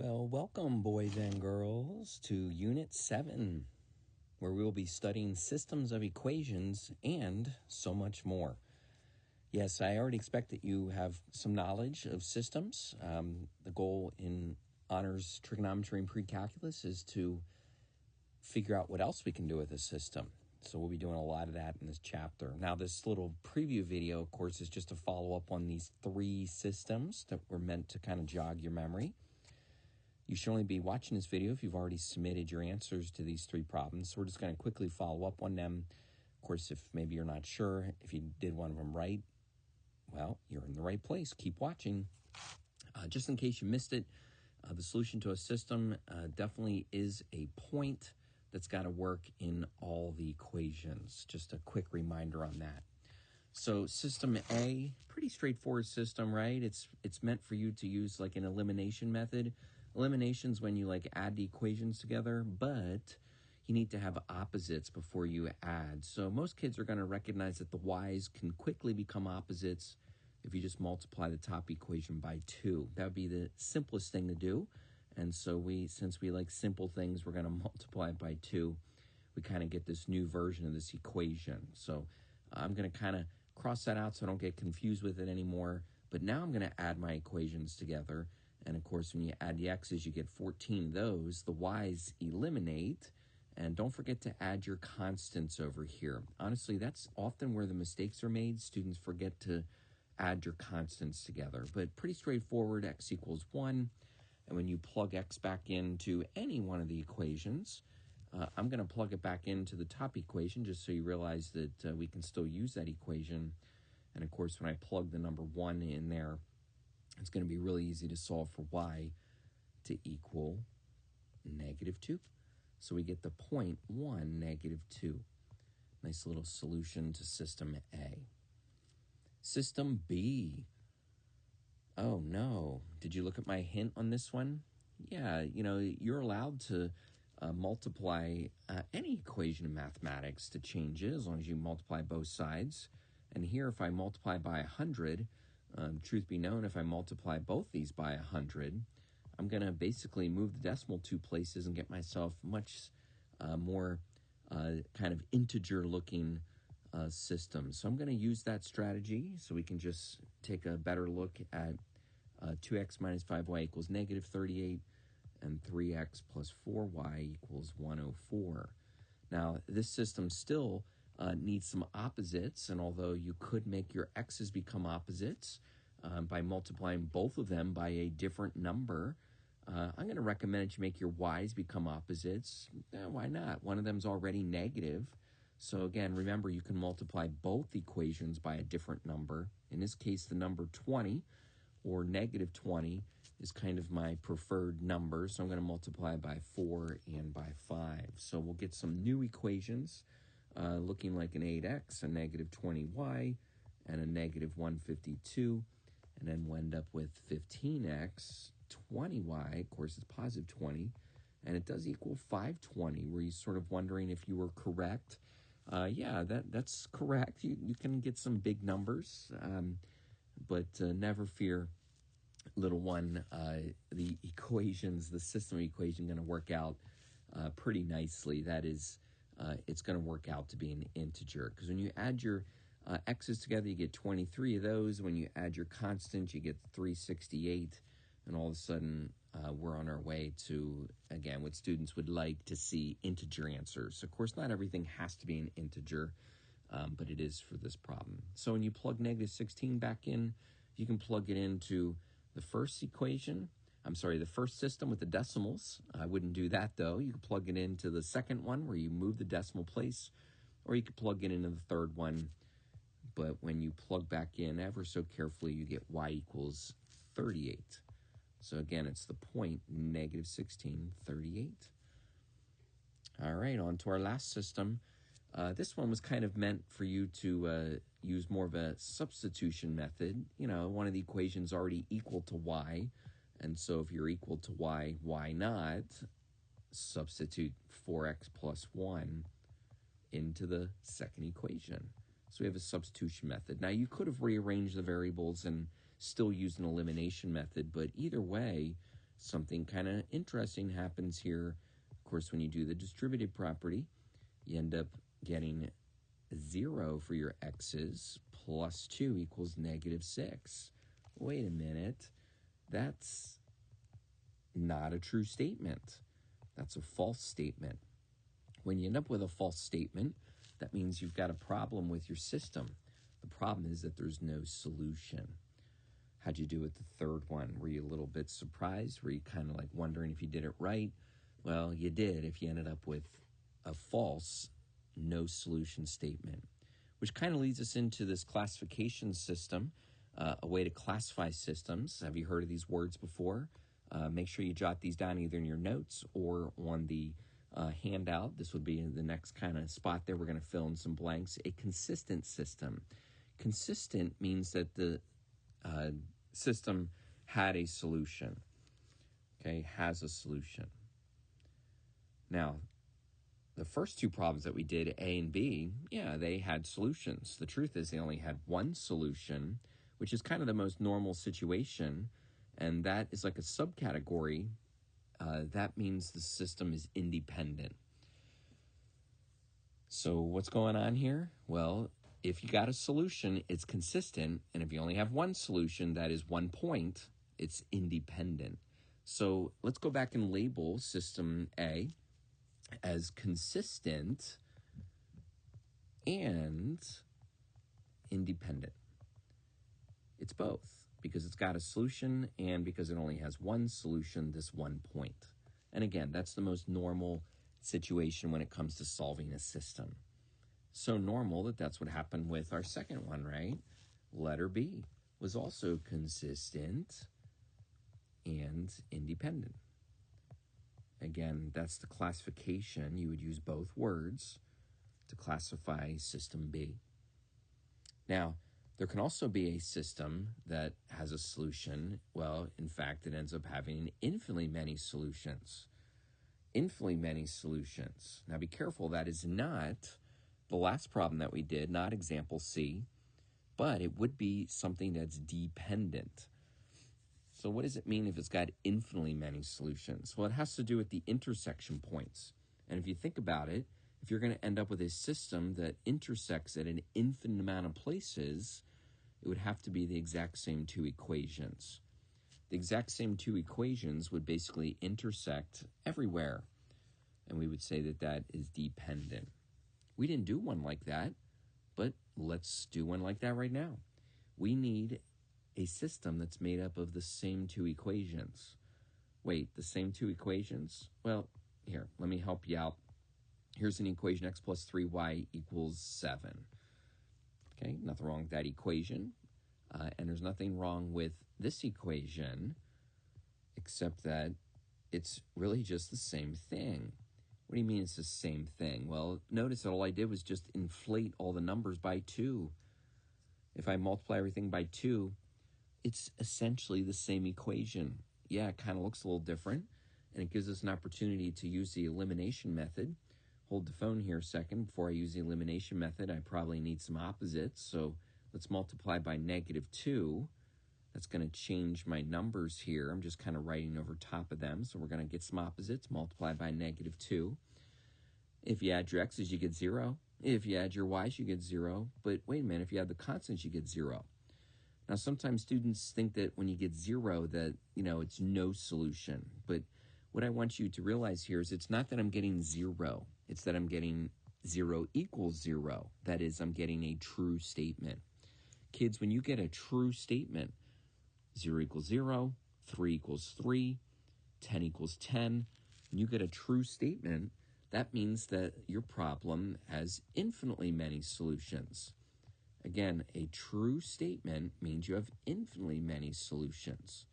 Well, welcome, boys and girls, to Unit 7, where we will be studying systems of equations and so much more. Yes, I already expect that you have some knowledge of systems. The goal in honors trigonometry and pre-calculus is to figure out what else we can do with a system. So we'll be doing a lot of that in this chapter. Now, this little preview video, of course, is just a follow-up on these 3 systems that were meant to kind of jog your memory. You should only be watching this video if you've already submitted your answers to these 3 problems. So we're just going to quickly follow up on them. Of course, if maybe you're not sure, if you did one of them right, well, you're in the right place. Keep watching. Just in case you missed it, the solution to a system definitely is a point that's got to work in all the equations. Just a quick reminder on that. So system A, pretty straightforward system, right? It's meant for you to use like an elimination method. Elimination's when you add the equations together, but you need to have opposites before you add. So most kids are going to recognize that the y's can quickly become opposites if you just multiply the top equation by 2. That would be the simplest thing to do. And so since we like simple things, we're going to multiply it by 2. We kind of get this new version of this equation. So I'm going to kind of cross that out so I don't get confused with it anymore. But now I'm going to add my equations together. And of course, when you add the x's, you get 14 of those. The y's eliminate. And don't forget to add your constants over here. Honestly, that's often where the mistakes are made. Students forget to add your constants together. But pretty straightforward, x equals 1. And when you plug x back into any one of the equations, I'm going to plug it back into the top equation just so you realize that we can still use that equation. And of course, when I plug the number 1 in there, it's going to be really easy to solve for y to equal -2. So we get the point 1, -2. Nice little solution to system A. System B. Oh, no. Did you look at my hint on this one? Yeah, you're allowed to multiply any equation in mathematics to change it as long as you multiply both sides. And here, if I multiply by 100, truth be known, if I multiply both these by 100, I'm going to basically move the decimal 2 places and get myself much more kind of integer-looking system. So I'm going to use that strategy so we can just take a better look at 2x minus 5y equals -38 and 3x plus 4y equals 104. Now, this system still needs some opposites, and although you could make your x's become opposites by multiplying both of them by a different number, I'm going to recommend that you make your y's become opposites. Why not? One of them's already negative. So again, remember, you can multiply both equations by a different number. In this case, the number 20 or -20 is kind of my preferred number. So I'm going to multiply by 4 and by 5. So we'll get some new equations looking like an 8x, a -20y, and a -152. And then we'll end up with 15x, 20y, of course it's positive 20, and it does equal 520. Were you sort of wondering if you were correct? Yeah, that's correct. You can get some big numbers, but never fear, little one. The equations, the system equation, going to work out pretty nicely. That is, it's going to work out to be an integer, because when you add your x's together, you get 23 of those. When you add your constant, you get 368, and all of a sudden, we're on our way to, again, what students would like to see, integer answers. Of course, not everything has to be an integer, but it is for this problem. So when you plug -16 back in, you can plug it into the first equation. The first system with the decimals. I wouldn't do that, though. You could plug it into the second one where you move the decimal place, or you could plug it into the third one. But when you plug back in ever so carefully, you get y equals 38. So again, it's the point -16, 38. All right, on to our last system. This one was kind of meant for you to use more of a substitution method. One of the equations already equal to y. And so if you're equal to y, why not substitute 4x plus 1 into the second equation? So we have a substitution method. Now, you could have rearranged the variables and still used an elimination method, but either way, something kind of interesting happens here. Of course, when you do the distributive property, you end up getting 0 for your x's plus 2 equals -6. Wait a minute. That's not a true statement. That's a false statement. When you end up with a false statement, that means you've got a problem with your system. The problem is that there's no solution. How'd you do with the third one? Were you a little bit surprised? Were you kind of like wondering if you did it right? Well, you did if you ended up with a false, no solution statement, which kind of leads us into this classification system, a way to classify systems. Have you heard of these words before? Make sure you jot these down either in your notes or on the handout. This would be the next kind of spot there. We're going to fill in some blanks. A consistent system. Consistent means that the system had a solution. Okay, has a solution. Now, the first two problems that we did, A and B, yeah, they had solutions. The truth is they only had one solution, which is kind of the most normal situation, and that is like a subcategory. That means the system is independent. So what's going on here? Well, if you got a solution, it's consistent, and if you only have one solution, that is 1 point, it's independent. So let's go back and label system A as consistent and independent. It's both, because it's got a solution and because it only has one solution, this 1 point. And again, that's the most normal situation when it comes to solving a system. So normal that that's what happened with our second one, right? Letter B was also consistent and independent. Again, that's the classification. You would use both words to classify system B. Now, there can also be a system that has a solution. Well, in fact, it ends up having infinitely many solutions. Infinitely many solutions. Now, be careful. That is not the last problem that we did, not example C, but it would be something that's dependent. So what does it mean if it's got infinitely many solutions? Well, it has to do with the intersection points. And if you think about it, if you're going to end up with a system that intersects at an infinite amount of places, it would have to be the exact same two equations. The exact same two equations would basically intersect everywhere. And we would say that that is dependent. We didn't do one like that, but let's do one like that right now. We need a system that's made up of the same two equations. Wait, the same two equations? Well, here, let me help you out. Here's an equation, x plus 3y equals 7. Okay, nothing wrong with that equation. And there's nothing wrong with this equation, except that it's really just the same thing. What do you mean it's the same thing? Well, notice that all I did was just inflate all the numbers by 2. If I multiply everything by 2, it's essentially the same equation. Yeah, it kind of looks a little different, and it gives us an opportunity to use the elimination method. Hold the phone here a second. Before I use the elimination method, I probably need some opposites. So let's multiply by -2. That's going to change my numbers here. I'm just kind of writing over top of them. So we're going to get some opposites, multiply by -2. If you add your x's, you get 0. If you add your y's, you get 0. But wait a minute, if you add the constants, you get 0. Now, sometimes students think that when you get 0 that, it's no solution. But what I want you to realize here is it's not that I'm getting 0. It's that I'm getting 0 equals 0. That is, I'm getting a true statement. Kids, when you get a true statement, 0 equals 0, 3 equals 3, 10 equals 10, when you get a true statement, that means that your problem has infinitely many solutions. Again, a true statement means you have infinitely many solutions.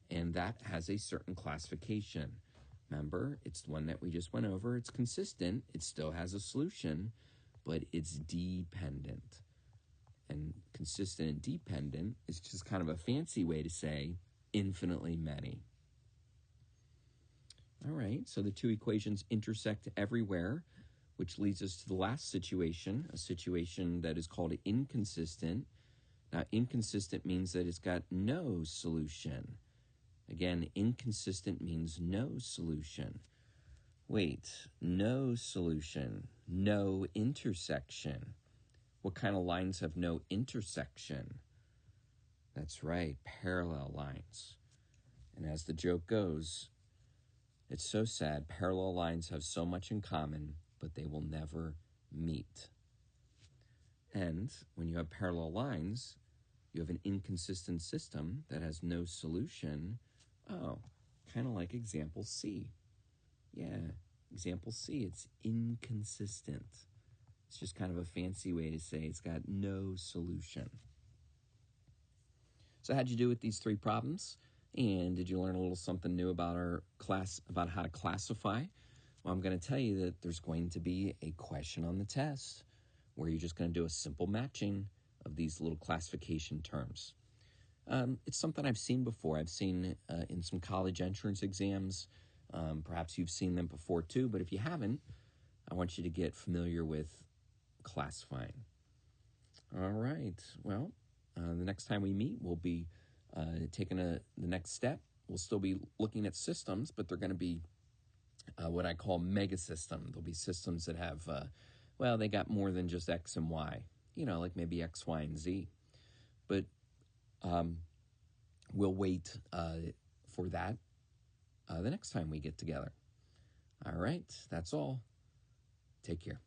And that has a certain classification. Remember, it's the one that we just went over. It's consistent. It still has a solution, but it's dependent. And consistent and dependent is just kind of a fancy way to say infinitely many. All right, so the two equations intersect everywhere, which leads us to the last situation, a situation that is called inconsistent. Now, inconsistent means that it's got no solution. Again, inconsistent means no solution. Wait, no solution, no intersection. What kind of lines have no intersection? That's right, parallel lines. And as the joke goes, it's so sad. Parallel lines have so much in common, but they will never meet. And when you have parallel lines, you have an inconsistent system that has no solution. Oh, kind of like example C. Yeah, example C, it's inconsistent. It's just kind of a fancy way to say it's got no solution. So how'd you do with these three problems? And did you learn a little something new about our class, about how to classify? Well, I'm going to tell you that there's going to be a question on the test where you're just going to do a simple matching of these little classification terms. It's something I've seen before. I've seen in some college entrance exams. Perhaps you've seen them before too, but if you haven't, I want you to get familiar with classifying. All right. Well, the next time we meet, we'll be taking the next step. We'll still be looking at systems, but they're going to be what I call mega system. There'll be systems that have, they got more than just X and Y, like maybe X, Y, and Z. But we'll wait for that the next time we get together. All right, that's all. Take care.